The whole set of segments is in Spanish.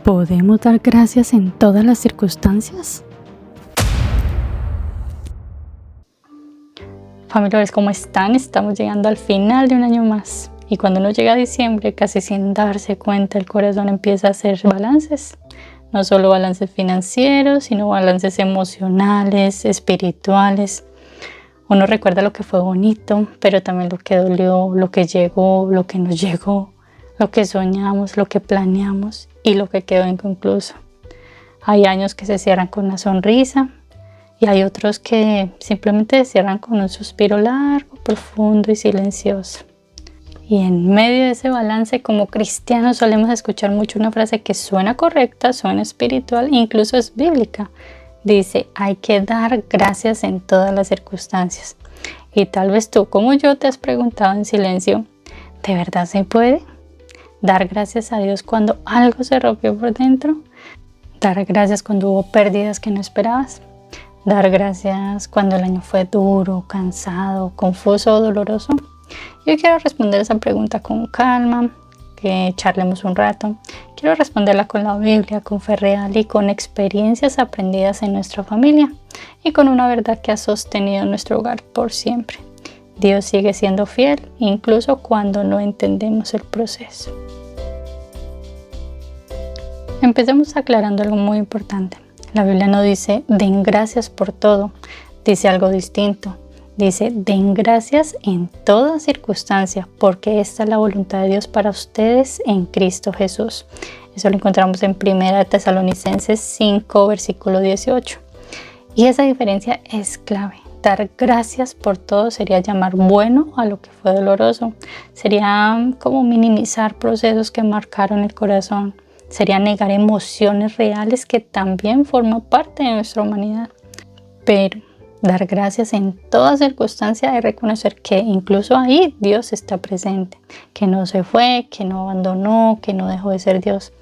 ¿Podemos dar gracias en todas las circunstancias? Familiares, ¿cómo están? Estamos llegando al final de un año más. Y cuando uno llega a diciembre, casi sin darse cuenta, el corazón empieza a hacer balances. No solo balances financieros, sino balances emocionales, espirituales. Uno recuerda lo que fue bonito, pero también lo que dolió, lo que llegó, lo que nos llegó, lo que soñamos, lo que planeamos y lo que quedó inconcluso. Hay años que se cierran con una sonrisa y hay otros que simplemente se cierran con un suspiro largo, profundo y silencioso. Y en medio de ese balance, como cristianos solemos escuchar mucho una frase que suena correcta, suena espiritual, incluso es bíblica. Dice, hay que dar gracias en todas las circunstancias. Y tal vez tú, como yo, te has preguntado en silencio, ¿de verdad se puede? Dar gracias a Dios cuando algo se rompió por dentro. Dar gracias cuando hubo pérdidas que no esperabas. Dar gracias cuando el año fue duro, cansado, confuso o doloroso. Yo quiero responder esa pregunta con calma, que charlemos un rato. Quiero responderla con la Biblia, con fe real y con experiencias aprendidas en nuestra familia y con una verdad que ha sostenido nuestro hogar por siempre. Dios sigue siendo fiel, incluso cuando no entendemos el proceso. Empecemos aclarando algo muy importante. La Biblia no dice, den gracias por todo. Dice algo distinto. Dice, den gracias en toda circunstancia, porque esta es la voluntad de Dios para ustedes en Cristo Jesús. Eso lo encontramos en 1 Tesalonicenses 5, versículo 18. Y esa diferencia es clave. Dar gracias por todo sería llamar bueno a lo que fue doloroso. Sería como minimizar procesos que marcaron el corazón. Sería negar emociones reales que también forman parte de nuestra humanidad. Pero dar gracias en toda circunstancia es reconocer que incluso ahí Dios está presente. Que no se fue, que no abandonó, que no dejó de ser Dios.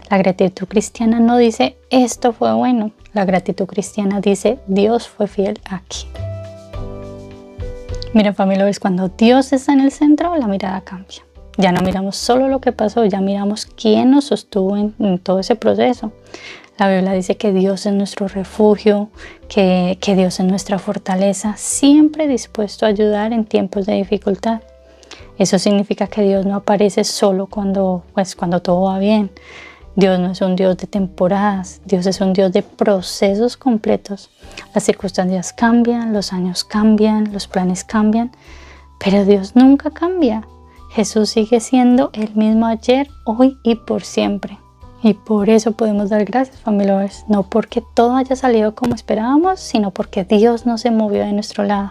La gratitud cristiana no dice esto fue bueno. La gratitud cristiana dice Dios fue fiel aquí. Miren, familiares, cuando Dios está en el centro, la mirada cambia. Ya no miramos solo lo que pasó, ya miramos quién nos sostuvo en todo ese proceso. La Biblia dice que Dios es nuestro refugio, que Dios es nuestra fortaleza, siempre dispuesto a ayudar en tiempos de dificultad. Eso significa que Dios no aparece solo cuando todo va bien. Dios no es un Dios de temporadas, Dios es un Dios de procesos completos. Las circunstancias cambian, los años cambian, los planes cambian, pero Dios nunca cambia. Jesús sigue siendo el mismo ayer, hoy y por siempre. Y por eso podemos dar gracias, familiares, no porque todo haya salido como esperábamos, sino porque Dios no se movió de nuestro lado.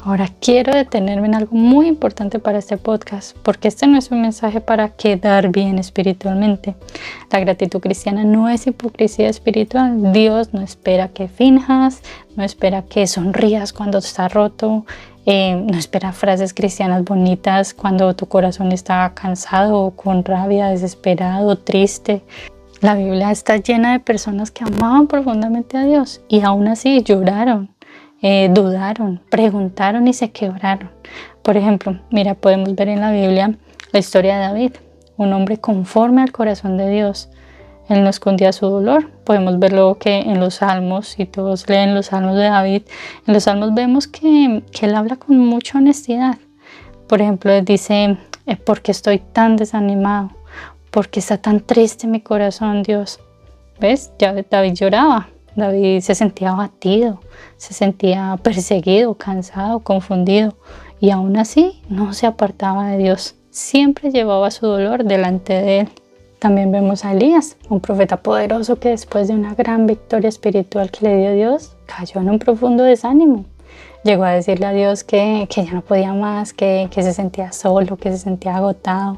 Ahora quiero detenerme en algo muy importante para este podcast, porque este no es un mensaje para quedar bien espiritualmente. La gratitud cristiana no es hipocresía espiritual. Dios no espera que finjas, no espera que sonrías cuando está roto, no espera frases cristianas bonitas cuando tu corazón está cansado, con rabia, desesperado, triste. La Biblia está llena de personas que amaban profundamente a Dios y aún así lloraron. Dudaron, preguntaron y se quebraron. Por ejemplo, mira, podemos ver en la Biblia la historia de David, un hombre conforme al corazón de Dios. Él no escondía su dolor. Podemos verlo que en los Salmos, si todos leen los Salmos de David, en los Salmos vemos que él habla con mucha honestidad. Por ejemplo, él dice, ¿por qué estoy tan desanimado? ¿Por qué está tan triste mi corazón, Dios? ¿Ves? Ya David lloraba. David se sentía abatido, se sentía perseguido, cansado, confundido y aún así no se apartaba de Dios. Siempre llevaba su dolor delante de él. También vemos a Elías, un profeta poderoso que después de una gran victoria espiritual que le dio Dios, cayó en un profundo desánimo. Llegó a decirle a Dios que ya no podía más, que se sentía solo, que se sentía agotado.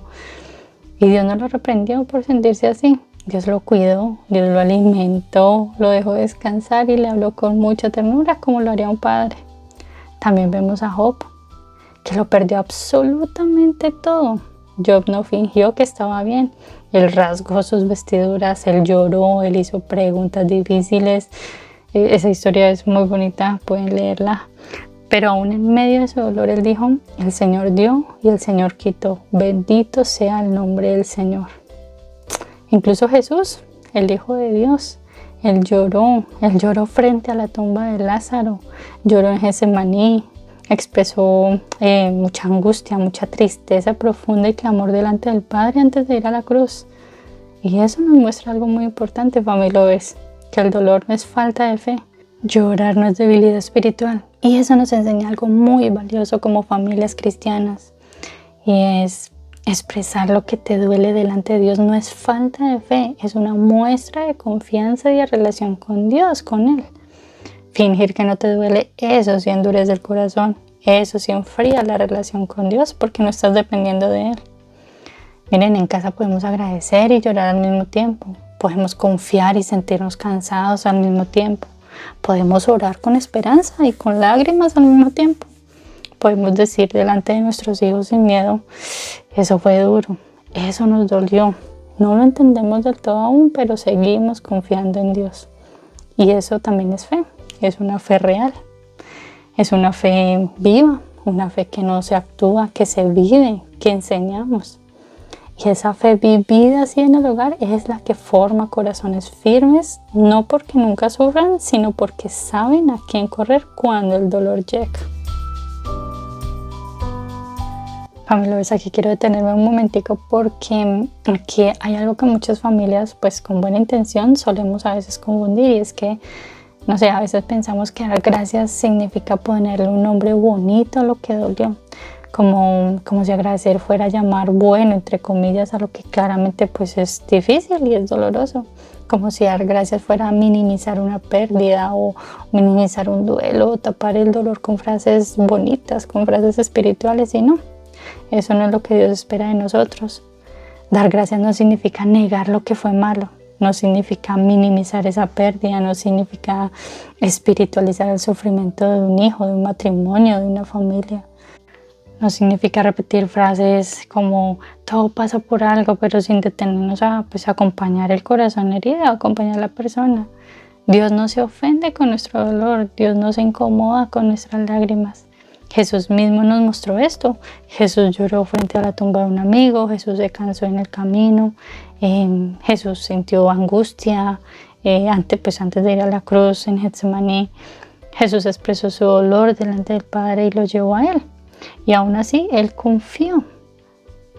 Y Dios no lo reprendió por sentirse así. Dios lo cuidó, Dios lo alimentó, lo dejó descansar y le habló con mucha ternura como lo haría un padre. También vemos a Job, que lo perdió absolutamente todo. Job no fingió que estaba bien. Él rasgó sus vestiduras, él lloró, él hizo preguntas difíciles. Esa historia es muy bonita, pueden leerla. Pero aún en medio de su dolor, él dijo, el Señor dio y el Señor quitó. Bendito sea el nombre del Señor. Incluso Jesús, el Hijo de Dios, él lloró frente a la tumba de Lázaro, lloró en Getsemaní, expresó mucha angustia, mucha tristeza profunda y clamor delante del Padre antes de ir a la cruz. Y eso nos muestra algo muy importante, family lovers, que el dolor no es falta de fe, llorar no es debilidad espiritual. Y eso nos enseña algo muy valioso como familias cristianas, y es expresar lo que te duele delante de Dios no es falta de fe, es una muestra de confianza y de relación con Dios, con Él. Fingir que no te duele, eso sí endurece el corazón, eso sí enfría la relación con Dios porque no estás dependiendo de Él. Miren, en casa podemos agradecer y llorar al mismo tiempo, podemos confiar y sentirnos cansados al mismo tiempo, podemos orar con esperanza y con lágrimas al mismo tiempo. Podemos decir delante de nuestros hijos sin miedo, eso fue duro, eso nos dolió, no lo entendemos del todo aún, pero seguimos confiando en Dios. Y eso también es fe, es una fe real, es una fe viva, una fe que no se actúa, que se vive, que enseñamos. Y esa fe vivida así en el hogar es la que forma corazones firmes, no porque nunca sufran, sino porque saben a quién correr cuando el dolor llega. Familias, aquí quiero detenerme un momentico porque aquí hay algo que muchas familias pues con buena intención solemos a veces confundir, y es que, no sé, a veces pensamos que dar gracias significa ponerle un nombre bonito a lo que dolió, como si agradecer fuera llamar bueno, entre comillas, a lo que claramente pues es difícil y es doloroso, como si dar gracias fuera minimizar una pérdida o minimizar un duelo o tapar el dolor con frases bonitas, con frases espirituales, y no. Eso no es lo que Dios espera de nosotros. Dar gracias no significa negar lo que fue malo, no significa minimizar esa pérdida, no significa espiritualizar el sufrimiento de un hijo, de un matrimonio, de una familia. No significa repetir frases como todo pasa por algo, pero sin detenernos a acompañar el corazón herido, acompañar a la persona. Dios no se ofende con nuestro dolor, Dios no se incomoda con nuestras lágrimas. Jesús mismo nos mostró esto. Jesús lloró frente a la tumba de un amigo, Jesús se cansó en el camino, Jesús sintió angustia antes de ir a la cruz en Getsemaní. Jesús expresó su dolor delante del Padre y lo llevó a Él. Y aún así, Él confió.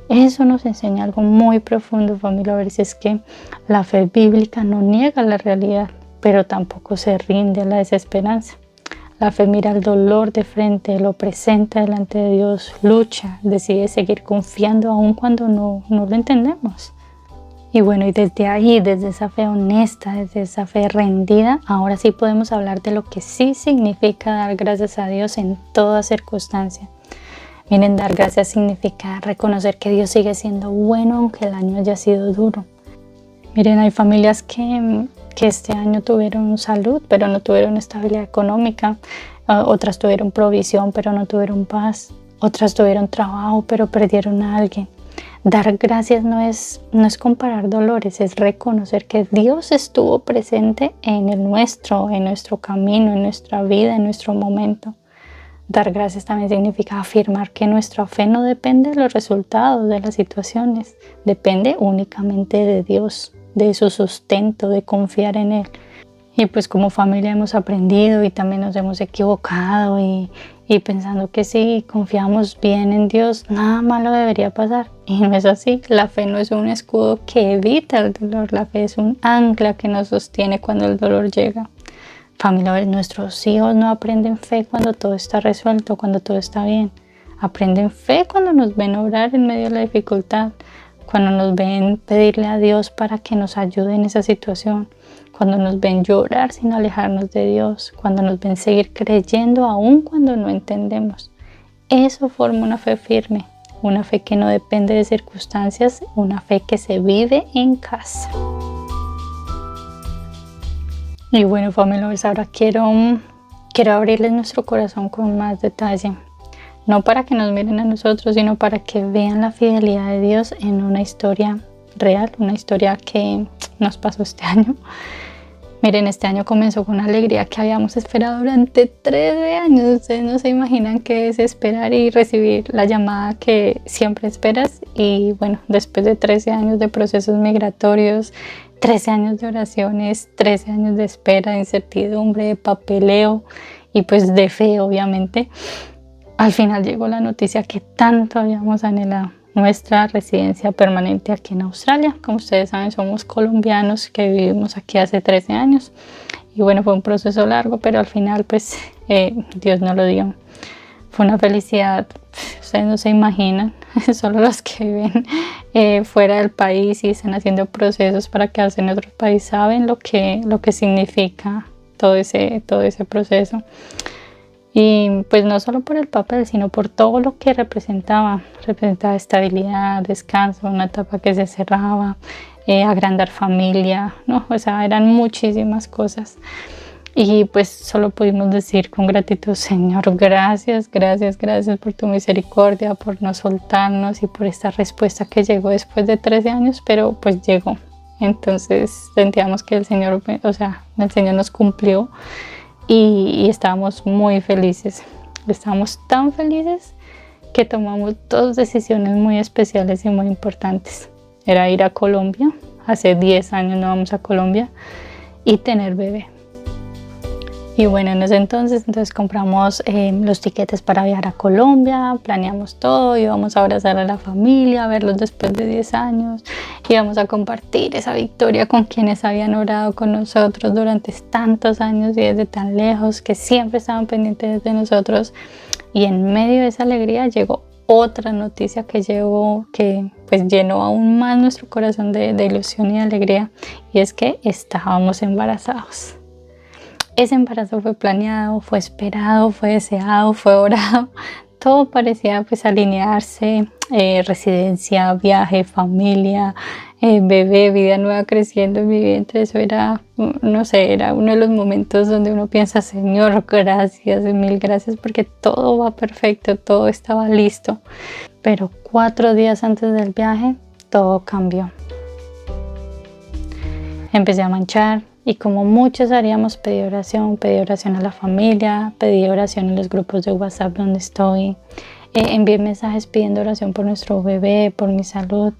Eso nos enseña algo muy profundo, familia. A ver si es que la fe bíblica no niega la realidad, pero tampoco se rinde a la desesperanza. La fe mira el dolor de frente, lo presenta delante de Dios, lucha, decide seguir confiando aun cuando no lo entendemos. Y bueno, y desde ahí, desde esa fe honesta, desde esa fe rendida, ahora sí podemos hablar de lo que sí significa dar gracias a Dios en toda circunstancia. Miren, dar gracias significa reconocer que Dios sigue siendo bueno aunque el año haya sido duro. Miren, hay familias que este año tuvieron salud, pero no tuvieron estabilidad económica. Otras tuvieron provisión, pero no tuvieron paz. Otras tuvieron trabajo, pero perdieron a alguien. Dar gracias no es comparar dolores, es reconocer que Dios estuvo presente en nuestro camino, en nuestra vida, en nuestro momento. Dar gracias también significa afirmar que nuestra fe no depende de los resultados de las situaciones, depende únicamente de Dios, de su sustento, de confiar en Él. Y pues como familia hemos aprendido y también nos hemos equivocado y pensando que si confiamos bien en Dios, nada malo debería pasar. Y no es así. La fe no es un escudo que evita el dolor, la fe es un ancla que nos sostiene cuando el dolor llega. Familia, nuestros hijos no aprenden fe cuando todo está resuelto, cuando todo está bien. Aprenden fe cuando nos ven orar en medio de la dificultad, cuando nos ven pedirle a Dios para que nos ayude en esa situación, cuando nos ven llorar sin alejarnos de Dios, cuando nos ven seguir creyendo aún cuando no entendemos. Eso forma una fe firme, una fe que no depende de circunstancias, una fe que se vive en casa. Y bueno, familia, ahora quiero abrirles nuestro corazón con más detalle. No para que nos miren a nosotros, sino para que vean la fidelidad de Dios en una historia real, una historia que nos pasó este año. Miren, este año comenzó con una alegría que habíamos esperado durante 13 años. Ustedes no se imaginan qué es esperar y recibir la llamada que siempre esperas. Y bueno, después de 13 años de procesos migratorios, 13 años de oraciones, 13 años de espera, de incertidumbre, de papeleo y pues de fe, obviamente, al final llegó la noticia que tanto habíamos anhelado: nuestra residencia permanente aquí en Australia. Como ustedes saben, somos colombianos que vivimos aquí hace 13 años. Y bueno, fue un proceso largo, pero al final pues Dios nos lo dio. Fue una felicidad, ustedes no se imaginan, solo los que viven fuera del país y están haciendo procesos para quedarse en otro país saben lo que significa todo ese proceso. Y pues no solo por el papel, sino por todo lo que representaba estabilidad, descanso, una etapa que se cerraba, agrandar familia, ¿no? O sea, eran muchísimas cosas. Y pues solo pudimos decir con gratitud: Señor, gracias, gracias, gracias por tu misericordia, por no soltarnos y por esta respuesta que llegó después de 13 años, pero pues llegó. Entonces sentíamos que el Señor nos cumplió. Y estábamos muy felices. Estábamos tan felices que tomamos 2 decisiones muy especiales y muy importantes. Era ir a Colombia, hace 10 años no vamos a Colombia, y tener bebé. Y bueno, en ese entonces compramos los tiquetes para viajar a Colombia, planeamos todo, íbamos a abrazar a la familia, a verlos después de 10 años, íbamos a compartir esa victoria con quienes habían orado con nosotros durante tantos años y desde tan lejos, que siempre estaban pendientes de nosotros. Y en medio de esa alegría llegó otra noticia que pues llenó aún más nuestro corazón de ilusión y de alegría, y es que estábamos embarazados. Ese embarazo fue planeado, fue esperado, fue deseado, fue orado. Todo parecía pues alinearse: residencia, viaje, familia, bebé, vida nueva creciendo en mi vientre. Eso era, no sé, era uno de los momentos donde uno piensa: Señor, gracias, mil gracias, porque todo va perfecto, todo estaba listo. Pero 4 días antes del viaje, todo cambió. Empecé a manchar. Y como muchos haríamos, pedí oración a la familia, pedí oración en los grupos de WhatsApp donde estoy, envié mensajes pidiendo oración por nuestro bebé, por mi salud.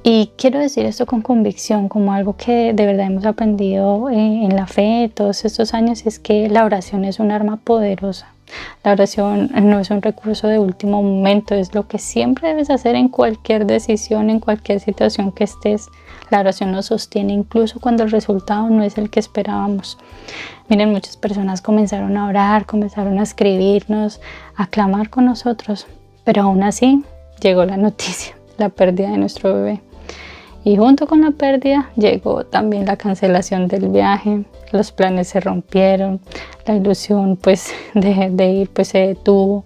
Y quiero decir esto con convicción, como algo que de verdad hemos aprendido en la fe todos estos años: es que la oración es un arma poderosa. La oración no es un recurso de último momento, es lo que siempre debes hacer en cualquier decisión, en cualquier situación que estés. La oración nos sostiene incluso cuando el resultado no es el que esperábamos. Miren, muchas personas comenzaron a orar, comenzaron a escribirnos, a clamar con nosotros, pero aún así llegó la noticia: la pérdida de nuestro bebé. Y junto con la pérdida llegó también la cancelación del viaje. Los planes se rompieron, la ilusión pues de ir pues se detuvo,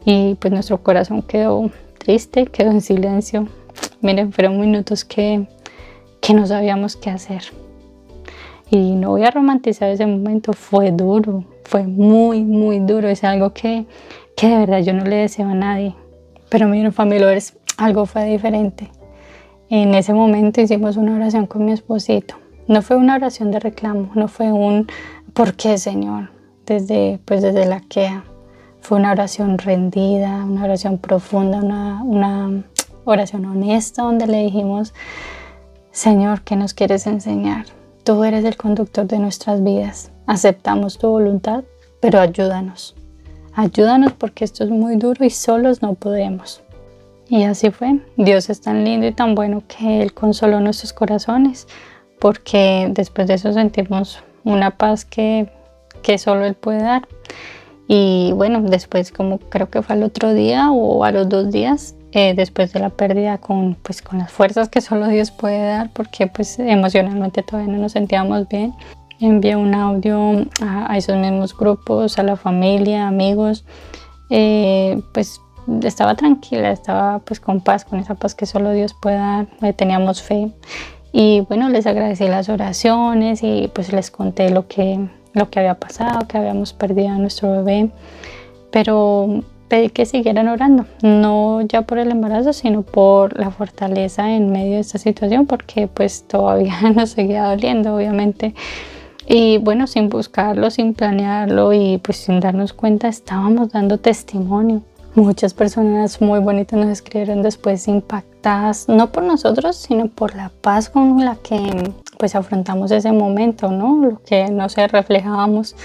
y pues nuestro corazón quedó triste, quedó en silencio. Miren, fueron minutos que no sabíamos qué hacer. Y no voy a romantizar ese momento, fue duro, fue muy, muy duro. Es algo que de verdad yo no le deseo a nadie. Pero miren, familiares, algo fue diferente. En ese momento hicimos una oración con mi esposito. No fue una oración de reclamo, no fue un ¿por qué, Señor? Desde la queja. Fue una oración rendida, una oración profunda, una oración honesta, donde le dijimos: Señor, ¿qué nos quieres enseñar? Tú eres el conductor de nuestras vidas. Aceptamos tu voluntad, pero ayúdanos. Ayúdanos, porque esto es muy duro y solos no podemos. Y así fue. Dios es tan lindo y tan bueno que Él consoló nuestros corazones, porque después de eso sentimos una paz que solo Él puede dar. Y bueno, después, como creo que fue al otro día o a los 2 días, después de la pérdida, con las fuerzas que solo Dios puede dar, porque pues emocionalmente todavía no nos sentíamos bien, envié un audio a esos mismos grupos, a la familia, amigos. Pues estaba tranquila, estaba pues con paz, con esa paz que solo Dios puede dar. Teníamos fe. Y bueno, les agradecí las oraciones y pues les conté lo que había pasado, que habíamos perdido a nuestro bebé. Pero pedí que siguieran orando, no ya por el embarazo, sino por la fortaleza en medio de esta situación, porque pues todavía nos seguía doliendo, obviamente. Y bueno, sin buscarlo, sin planearlo y pues sin darnos cuenta, estábamos dando testimonio. Muchas personas muy bonitas nos escribieron después impactadas, no por nosotros, sino por la paz con la que pues afrontamos ese momento, ¿no? Lo que no sé, reflejábamos.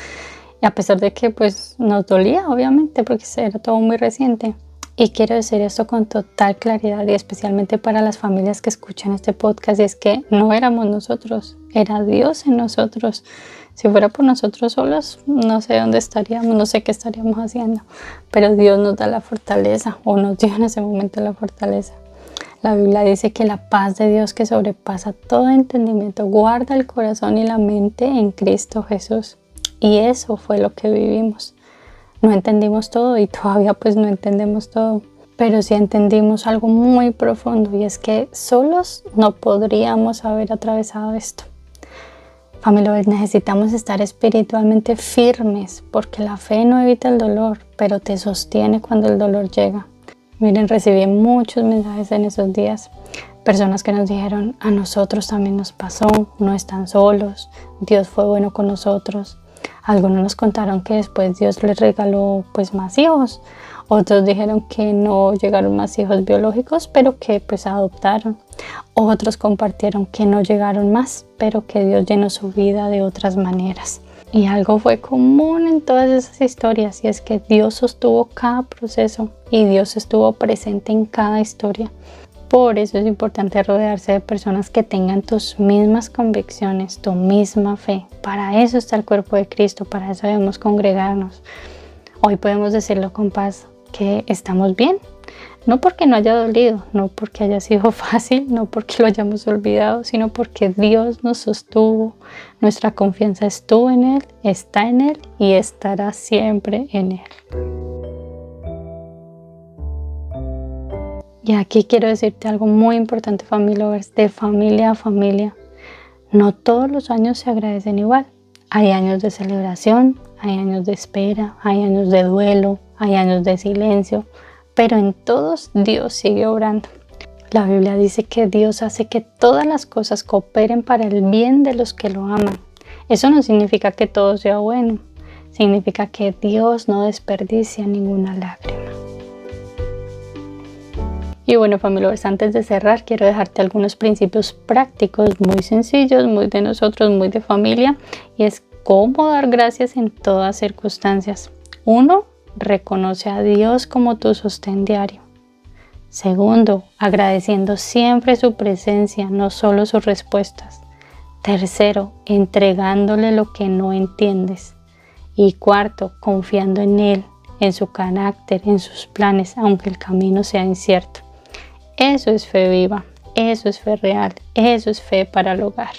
Y a pesar de que pues nos dolía, obviamente, porque era todo muy reciente. Y quiero decir esto con total claridad y especialmente para las familias que escuchan este podcast, y es que no éramos nosotros, era Dios en nosotros. Si fuera por nosotros solos, no sé dónde estaríamos, no sé qué estaríamos haciendo, pero Dios nos da la fortaleza, o nos dio en ese momento la fortaleza. La Biblia dice que la paz de Dios, que sobrepasa todo entendimiento, guarda el corazón y la mente en Cristo Jesús. Y eso fue lo que vivimos. No entendimos todo y todavía pues no entendemos todo, pero sí entendimos algo muy profundo, y es que solos no podríamos haber atravesado esto. Familia, necesitamos estar espiritualmente firmes, porque la fe no evita el dolor, pero te sostiene cuando el dolor llega. Miren, recibí muchos mensajes en esos días, personas que nos dijeron: a nosotros también nos pasó, no están solos, Dios fue bueno con nosotros. Algunos nos contaron que después Dios les regaló pues más hijos. Otros dijeron que no llegaron más hijos biológicos, pero que pues adoptaron. Otros compartieron que no llegaron más, pero que Dios llenó su vida de otras maneras. Y algo fue común en todas esas historias, y es que Dios sostuvo cada proceso y Dios estuvo presente en cada historia. Por eso es importante rodearse de personas que tengan tus mismas convicciones, tu misma fe. Para eso está el cuerpo de Cristo, para eso debemos congregarnos. Hoy podemos decirlo con paz, que estamos bien. No porque no haya dolido, no porque haya sido fácil, no porque lo hayamos olvidado, sino porque Dios nos sostuvo. Nuestra confianza estuvo en Él, está en Él y estará siempre en Él. Y aquí quiero decirte algo muy importante, Family Lovers, de familia a familia. No todos los años se agradecen igual. Hay años de celebración, hay años de espera, hay años de duelo, hay años de silencio, pero en todos Dios sigue obrando. La Biblia dice que Dios hace que todas las cosas cooperen para el bien de los que lo aman. Eso no significa que todo sea bueno, significa que Dios no desperdicia ninguna lágrima. Y bueno, Family Lovers, antes de cerrar, quiero dejarte algunos principios prácticos muy sencillos, muy de nosotros, muy de familia, y es cómo dar gracias en todas circunstancias. 1. Reconoce a Dios como tu sostén diario. 2. Agradeciendo siempre su presencia, no solo sus respuestas. 3. Entregándole lo que no entiendes. Y 4. Confiando en Él, en su carácter, en sus planes, aunque el camino sea incierto. Eso es fe viva, eso es fe real, eso es fe para el hogar.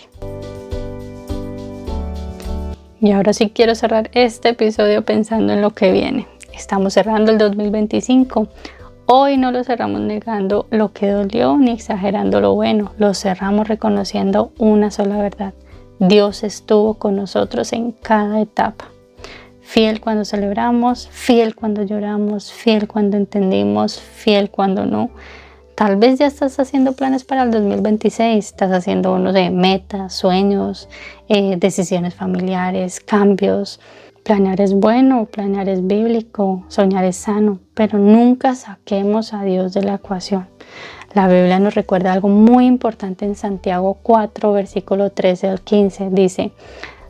Y ahora sí quiero cerrar este episodio pensando en lo que viene. Estamos cerrando el 2025. Hoy no lo cerramos negando lo que dolió ni exagerando lo bueno. Lo cerramos reconociendo una sola verdad. Dios estuvo con nosotros en cada etapa. Fiel cuando celebramos, fiel cuando lloramos, fiel cuando entendimos, fiel cuando no. Tal vez ya estás haciendo planes para el 2026, estás haciendo unos de metas, sueños, decisiones familiares, cambios. Planear es bueno, planear es bíblico, soñar es sano, pero nunca saquemos a Dios de la ecuación. La Biblia nos recuerda algo muy importante en Santiago 4, versículo 13 al 15. Dice: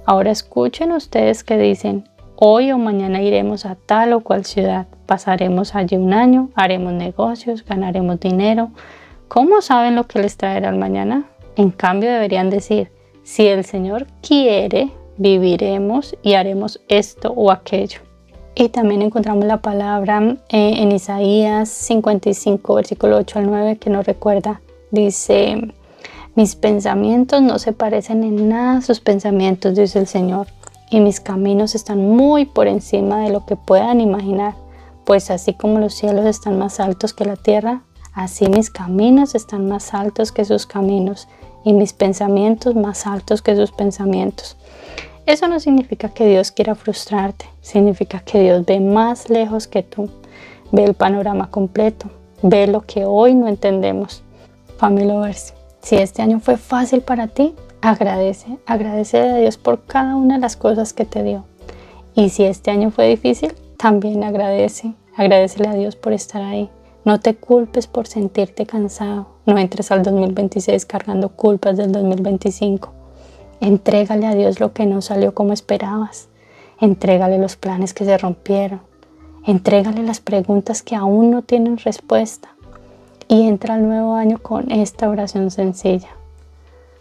ahora escuchen ustedes que dicen: hoy o mañana iremos a tal o cual ciudad, pasaremos allí un año, haremos negocios, ganaremos dinero. ¿Cómo saben lo que les traerá el mañana? En cambio deberían decir: si el Señor quiere, viviremos y haremos esto o aquello. Y también encontramos la palabra en Isaías 55, versículo 8 al 9, que nos recuerda, dice: mis pensamientos no se parecen en nada a sus pensamientos, dice el Señor. Y mis caminos están muy por encima de lo que puedan imaginar, pues así como los cielos están más altos que la tierra, así mis caminos están más altos que sus caminos, y mis pensamientos más altos que sus pensamientos. Eso no significa que Dios quiera frustrarte, significa que Dios ve más lejos que tú, ve el panorama completo, ve lo que hoy no entendemos. Family Lovers, si este año fue fácil para ti, Agradece a Dios por cada una de las cosas que te dio. Y si este año fue difícil, también agradecele a Dios por estar ahí. No te culpes por sentirte cansado. No entres al 2026 cargando culpas del 2025. Entrégale a Dios lo que no salió como esperabas. Entrégale los planes que se rompieron. Entrégale las preguntas que aún no tienen respuesta. Y entra al nuevo año con esta oración sencilla.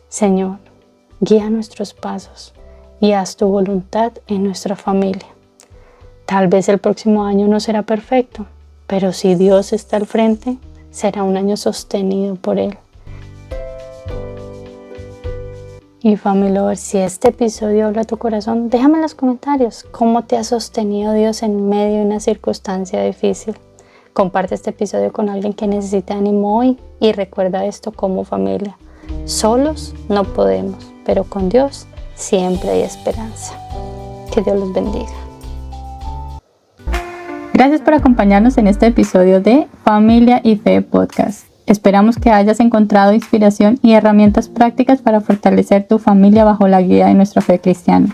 Señor, guía nuestros pasos y haz tu voluntad en nuestra familia. Tal vez el próximo año no será perfecto, pero si Dios está al frente, será un año sostenido por Él. Y Family Lover, si este episodio habla a tu corazón, déjame en los comentarios cómo te ha sostenido Dios en medio de una circunstancia difícil. Comparte este episodio con alguien que necesite ánimo hoy y recuerda esto como familia. Solos no podemos, pero con Dios siempre hay esperanza. Que Dios los bendiga. Gracias por acompañarnos en este episodio de Familia y Fe Podcast. Esperamos que hayas encontrado inspiración y herramientas prácticas para fortalecer tu familia bajo la guía de nuestra fe cristiana.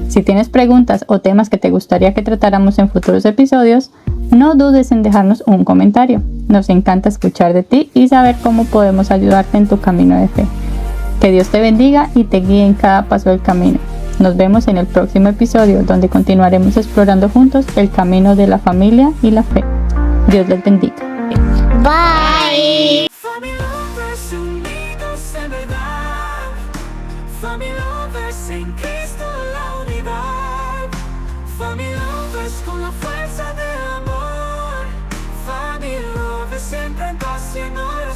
Si tienes preguntas o temas que te gustaría que tratáramos en futuros episodios, no dudes en dejarnos un comentario. Nos encanta escuchar de ti y saber cómo podemos ayudarte en tu camino de fe. Que Dios te bendiga y te guíe en cada paso del camino. Nos vemos en el próximo episodio, donde continuaremos explorando juntos el camino de la familia y la fe. Dios les bendiga. Bye. Family Lovers unidos en verdad. Family Lovers en Cristo la unidad. Family Lovers con la fuerza del amor. Family Lovers siempre en paz y en orden.